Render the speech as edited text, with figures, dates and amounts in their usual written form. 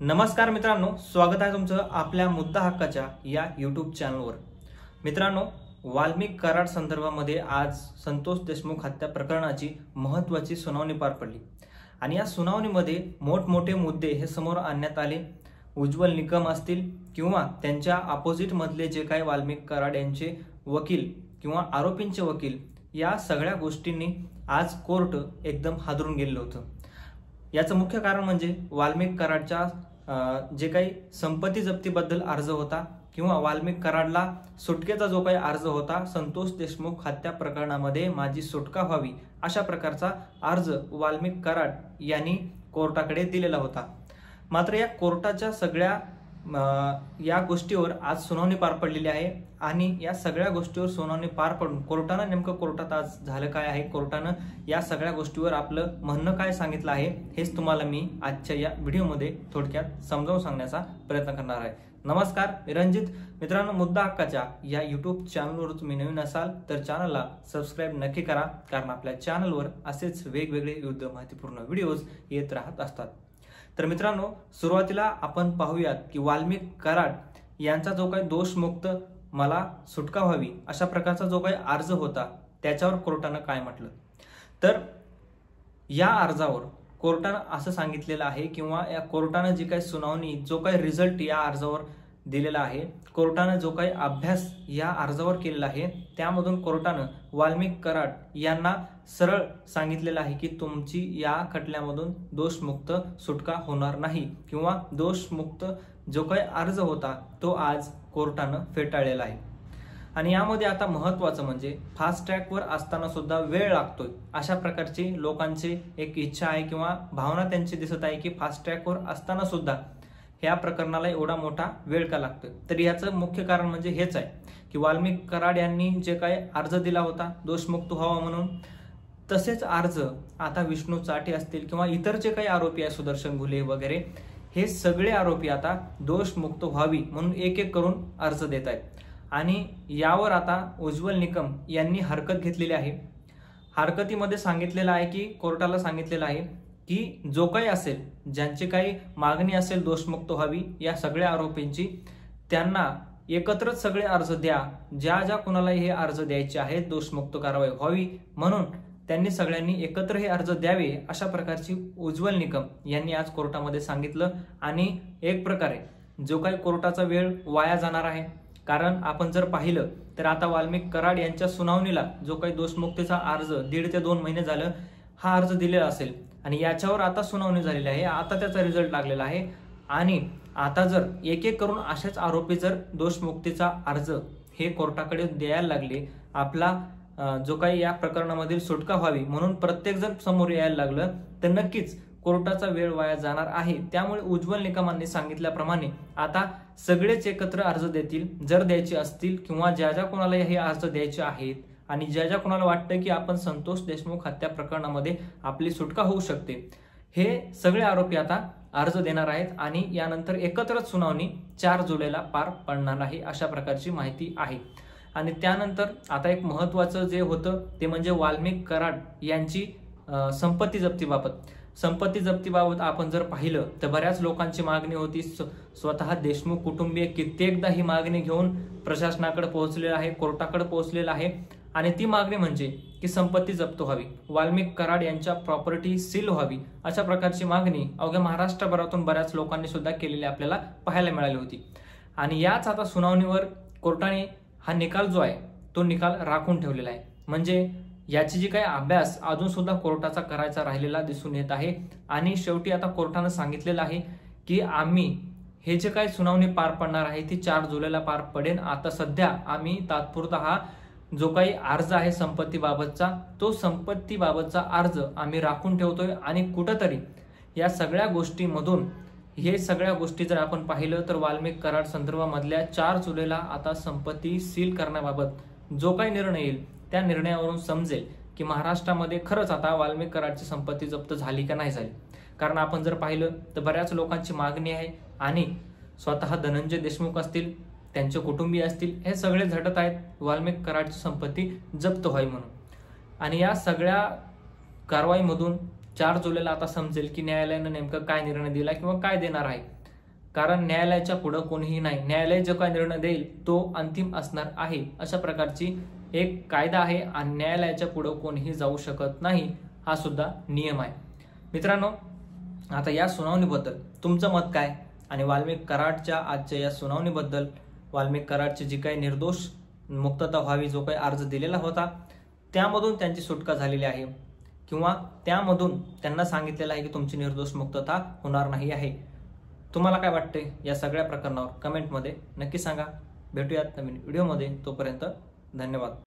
नमस्कार मित्रांनो, स्वागत आहे तुमचं आपल्या मुद्दा हक्काच्या या यूट्यूब चॅनलवर। मित्रांनो, वाल्मिक कराड संदर्भामध्ये आज संतोष देशमुख हत्या प्रकरणाची महत्त्वाची सुनावणी पार पडली आणि या सुनावणीमध्ये मोठमोठे मुद्दे हे समोर आणण्यात आले। उज्ज्वल निकम असतील किंवा त्यांच्या अपोजिट मधले जे काही वाल्मिक कराड यांचे वकील किंवा आरोपींचे वकील, या सगळ्या गोष्टींनी आज कोर्ट एकदम हादरून गेलेलं होतं। याचं मुख्य कारण म्हणजे वाल्मिक कराडच्या जे काही संपत्ती जप्तीबद्दल अर्ज होता किंवा वाल्मिक कराडला सुटकेचा जो काही अर्ज होता, संतोष देशमुख हत्या प्रकरणामध्ये माझी सुटका व्हावी अशा प्रकारचा अर्ज वाल्मिक कराड यांनी कोर्टाकडे दिलेला होता। मात्र या कोर्टाच्या सगळ्या या गोष्टीवर आज सुनावणी पार पडलेली आहे आणि या सगळ्या गोष्टीवर सुनावणी पार पडून कोर्टानं नेमकं कोर्टात आज झालं काय आहे, कोर्टानं या सगळ्या गोष्टीवर आपलं म्हणणं काय सांगितलं आहे, हेच तुम्हाला मी आजच्या या व्हिडिओमध्ये थोडक्यात समजावून सांगण्याचा प्रयत्न करणार आहे। नमस्कार, मी रणजित। मित्रांनो, मुद्दा हक्काच्या या यूट्यूब चॅनलवर तुम्ही नवीन असाल तर चॅनलला सबस्क्राईब नक्की करा, कारण आपल्या चॅनलवर असेच वेगवेगळे विविध माहितीपूर्ण व्हिडिओज येत राहत असतात। तर मित्रांनो, सुरुवातीला आपण पाहूयात की वाल्मिक कराड यांचा जो काही दोषमुक्त मला सुटका व्हावी अशा प्रकारचा जो काही अर्ज होता त्याच्यावर कोर्टानं काय म्हटलं। तर या अर्जावर कोर्टानं असं सांगितलेलं आहे किंवा या कोर्टानं जी काही सुनावणी, जो काही रिझल्ट या अर्जावर दिलेला आहे, कोर्टानं जो काही अभ्यास या अर्जावर केलेला आहे, त्यामधून कोर्टानं वाल्मिक कराड यांना सरळ सांगितलेलं आहे की तुमची या खटल्यामधून दोषमुक्त सुटका होणार नाही किंवा दोषमुक्त जो काही अर्ज होता तो आज कोर्टानं फेटाळलेला आहे। आणि यामध्ये आता महत्त्वाचं म्हणजे फास्ट ट्रॅकवर असताना सुद्धा वेळ लागतोय अशा प्रकारची लोकांची एक इच्छा आहे किंवा भावना त्यांची दिसत आहे की फास्ट ट्रॅकवर असताना सुद्धा ह्या प्रकरणाला एवढा मोठा वेळ का लागतोय। तर याचं मुख्य कारण म्हणजे हेच आहे की वाल्मिक कराड यांनी जे काही अर्ज दिला होता दोषमुक्त व्हावा म्हणून, तसेच अर्ज आता विष्णू चाटे असतील किंवा इतर जे काही आरोपी आहे, सुदर्शन घुले वगैरे, हे सगळे आरोपी आता दोषमुक्त व्हावी म्हणून एक एक करून अर्ज देत आहेत। आणि यावर आता उज्ज्वल निकम यांनी हरकत घेतलेली आहे। हरकतीमध्ये सांगितलेलं आहे की कोर्टाला सांगितलेलं आहे की जो काही असेल, ज्यांची काही मागणी असेल दोषमुक्त व्हावी या सगळ्या आरोपींची, त्यांना एकत्रच सगळे अर्ज द्या, ज्या ज्या कुणाला हे अर्ज द्यायचे आहेत दोषमुक्त कारवाई व्हावी म्हणून त्यांनी सगळ्यांनी एकत्र हे अर्ज द्यावे अशा प्रकारची उज्ज्वल निकम यांनी आज कोर्टामध्ये सांगितलं। आणि एक प्रकारे जो काही कोर्टाचा वेळ वाया जाणार आहे, कारण आपण जर पाहिलं तर आता वाल्मिक कराड यांच्या सुनावणीला जो काही दोषमुक्तीचा अर्ज 1.5 ते 2 महिने झालं हा अर्ज दिलेला असेल आणि याच्यावर आता सुनावणी झालेली आहे, आता त्याचा रिझल्ट लागलेला आहे। आणि आता जर एक एक करून अशाच आरोपी जर दोषमुक्तीचा अर्ज हे कोर्टाकडे द्यायला लागले, आपला जो काही या प्रकरणामधील सुटका व्हावी म्हणून प्रत्येक जण समोर यायला लागलं तर नक्कीच कोर्टाचा वेळ वाया जाणार आहे। त्यामुळे उज्ज्वल निकमांनी सांगितल्याप्रमाणे आता सगळेच एकत्र अर्ज देतील, जर द्यायचे असतील किंवा ज्या ज्या कोणाला हे अर्ज द्यायचे आहेत आणि ज्या ज्या कोणाला वाटतं की आपण संतोष देशमुख हत्या प्रकरणामध्ये आपली सुटका होऊ शकते, हे सगळे आरोपी आता अर्ज देणार आहेत आणि यानंतर एकत्रच सुनावणी 4 जुलैला पार पडणार आहे अशा प्रकारची माहिती आहे। आणि त्यानंतर आता एक महत्त्वाचं जे होतं ते म्हणजे वाल्मिक कराड यांची संपत्ती जप्तीबाबत आपण जर पाहिलं तर बऱ्याच लोकांची मागणी होती। स्वतः देशमुख कुटुंबीय कित्येकदा ही मागणी घेऊन प्रशासनाकडे पोहोचलेलं आहे, कोर्टाकडे पोहोचलेलं आहे आणि ती मागणी म्हणजे की संपत्ती जप्त व्हावी, वाल्मिक कराड यांच्या प्रॉपर्टी सील व्हावी अशा प्रकारची मागणी अवघ्या महाराष्ट्रभरातून बऱ्याच लोकांनी सुद्धा केलेली आपल्याला पाहायला मिळाली होती। आणि याच आता सुनावणीवर कोर्टाने हा निकाल जो आहे तो निकाल राखून ठेवलेला आहे। म्हणजे याची जी काही अभ्यास अजून सुद्धा कोर्टाचा करायचा राहिलेला दिसून येत आहे आणि शेवटी आता कोर्टानं सांगितलेलं आहे की आम्ही हे जे काही सुनावणी पार पडणार आहे ती 4 जुलैला पार पडेल। आता सध्या आम्ही तात्पुरता हा जो काही अर्ज आहे संपत्तीबाबतचा, तो संपत्तीबाबतचा अर्ज आम्ही राखून ठेवतोय आणि कुठंतरी या सगळ्या गोष्टीमधून हे सगळ्या गोष्टी जर आपण पाहिलं तर वाल्मिक कराड संदर्भामधल्या 4 जुलैला आता संपत्ती सील करण्याबाबत जो काही निर्णय येईल त्या निर्णयावरून समजेल की महाराष्ट्रामध्ये खरंच आता वाल्मिक कराडची संपत्ती जप्त झाली का नाही झाली। कारण आपण जर पाहिलं तर बऱ्याच लोकांची मागणी आहे आणि स्वतः धनंजय देशमुख असतील, त्यांचे कुटुंबीय असतील, हे सगळे झटत आहेत वाल्मिक कराडची संपत्ती जप्त व्हावी म्हणून। आणि या सगळ्या कारवाईमधून 4 जुलैला आता समजेल की न्यायालयाने नेमका काय निर्णय दिला किंवा काय देणार आहे। कारण न्यायालयाच्या पुढे कोणीही नाही, न्यायालय जो काही निर्णय देईल तो अंतिम असणार आहे, अशा प्रकारची एक कायदा आहे आणि न्यायालयाच्या पुढे कोणीही जाऊ शकत नाही, हा सुद्धा नियम आहे. मित्रांनो, आता या सुनावणीबद्दल तुमचं मत काय आणि वाल्मिक कराडच्या आजच्या या सुनावणीबद्दल, वाल्मिक कराडची जी काही निर्दोष मुक्तता व्हावी जो काही अर्ज दिलेला होता त्यामधून त्यांची सुटका झालेली आहे किंवा त्यामधून त्यांना सांगितलेलं आहे की तुमची निर्दोष मुक्तता होणार नाही आहे, तुम्हाला काय वाटते या सगळ्या प्रकरणावर कमेंटमध्ये नक्की सांगा. भेटूयात नवीन व्हिडिओमध्ये, तोपर्यंत धन्यवाद.